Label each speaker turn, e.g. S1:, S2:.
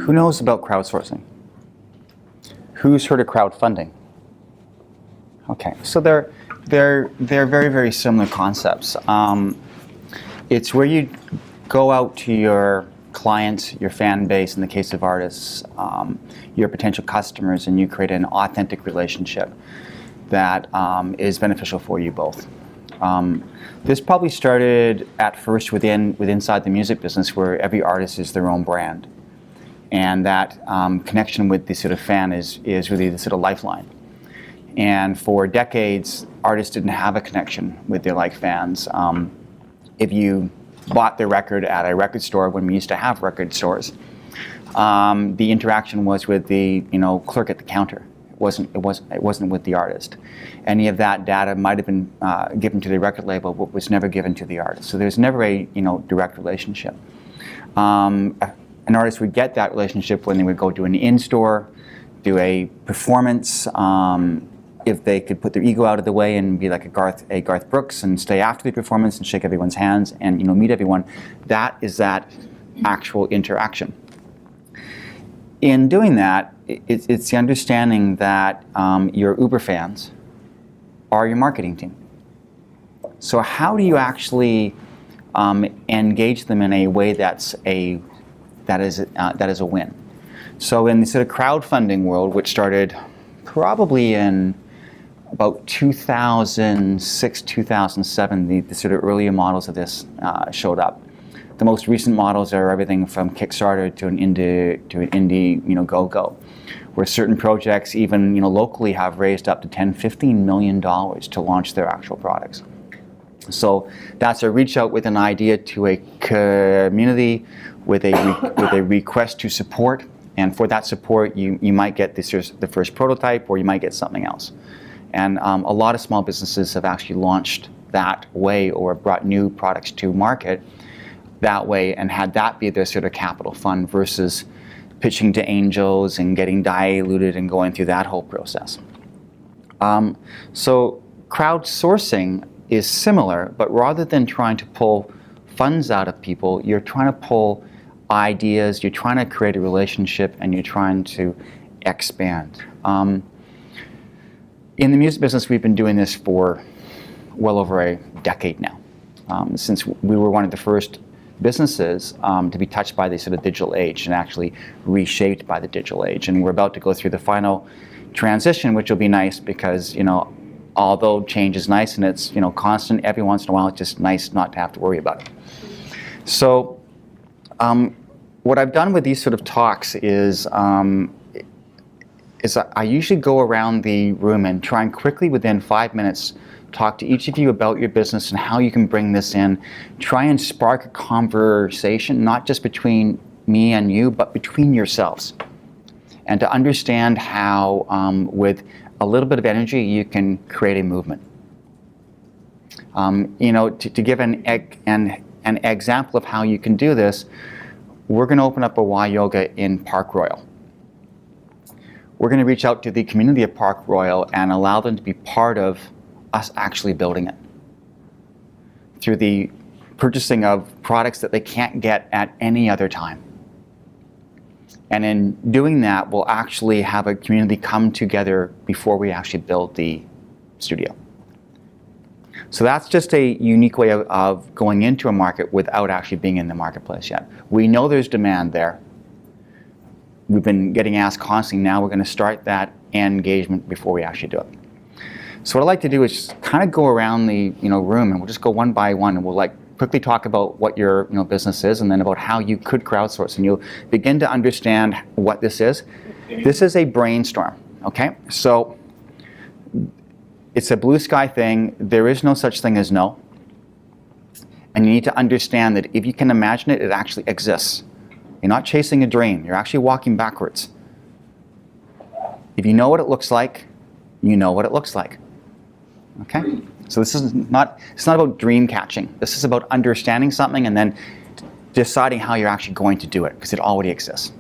S1: Who knows about crowdsourcing? Who's heard of crowdfunding? Okay, so they're very, very similar concepts. It's where you go out to your clients, your fan base, in the case of artists, your potential customers, and you create an authentic relationship that is beneficial for you both. This probably started at first inside the music business, where every artist is their own brand. And that connection with the sort of fan is really the sort of lifeline. And for decades, artists didn't have a connection with their fans. If you bought their record at a record store, when we used to have record stores, the interaction was with the clerk at the counter. It wasn't with the artist. Any of that data might have been given to the record label, but was never given to the artist. So there's never a direct relationship. An artist would get that relationship when they would go to an in-store, do a performance. If they could put their ego out of the way and be like a Garth Brooks and stay after the performance and shake everyone's hands and meet everyone, that is that actual interaction. In doing that, it's the understanding that your Uber fans are your marketing team. So how do you actually engage them in a way that is a win? So in the sort of crowdfunding world, which started probably in about 2006, 2007, the sort of earlier models of this showed up. The most recent models are everything from Kickstarter to an indie go-go, where certain projects even locally have raised up to $10-15 million to launch their actual products. So that's a reach out with an idea to a community with a request to support, and for that support you might get the first prototype, or you might get something else. And a lot of small businesses have actually launched that way, or brought new products to market that way, and had that be their sort of capital fund versus pitching to angels and getting diluted and going through that whole process. So crowdsourcing is similar, but rather than trying to pull funds out of people, you're trying to pull ideas, you're trying to create a relationship, and you're trying to expand. In the music business, we've been doing this for well over a decade now, since we were one of the first businesses to be touched by the sort of digital age and actually reshaped by the digital age. And we're about to go through the final transition, which will be nice because, although change is nice and it's constant, every once in a while it's just nice not to have to worry about it. So what I've done with these sort of talks is I usually go around the room and try and quickly, within 5 minutes, talk to each of you about your business and how you can bring this in. Try and spark a conversation, not just between me and you, but between yourselves. And to understand how, with a little bit of energy, you can create a movement. To give an example of how you can do this, we're going to open up a YYoga in Park Royal. We're going to reach out to the community of Park Royal and allow them to be part of us actually building it through the purchasing of products that they can't get at any other time. And in doing that, we'll actually have a community come together before we actually build the studio. So that's just a unique way of going into a market without actually being in the marketplace yet. We know there's demand there. We've been getting asked constantly. Now we're going to start that engagement before we actually do it. So what I like to do is just kind of go around the room, and we'll just go one by one, and we'll quickly talk about what your business is, and then about how you could crowdsource, and you'll begin to understand what this is. This is a brainstorm. Okay, so it's a blue sky thing. There is no such thing as no, and you need to understand that if you can imagine it, it actually exists. You're not chasing a dream. You're actually walking backwards. If you know what it looks like, you know what it looks like. Okay? So this is not about dream catching. This is about understanding something and then deciding how you're actually going to do it, because it already exists.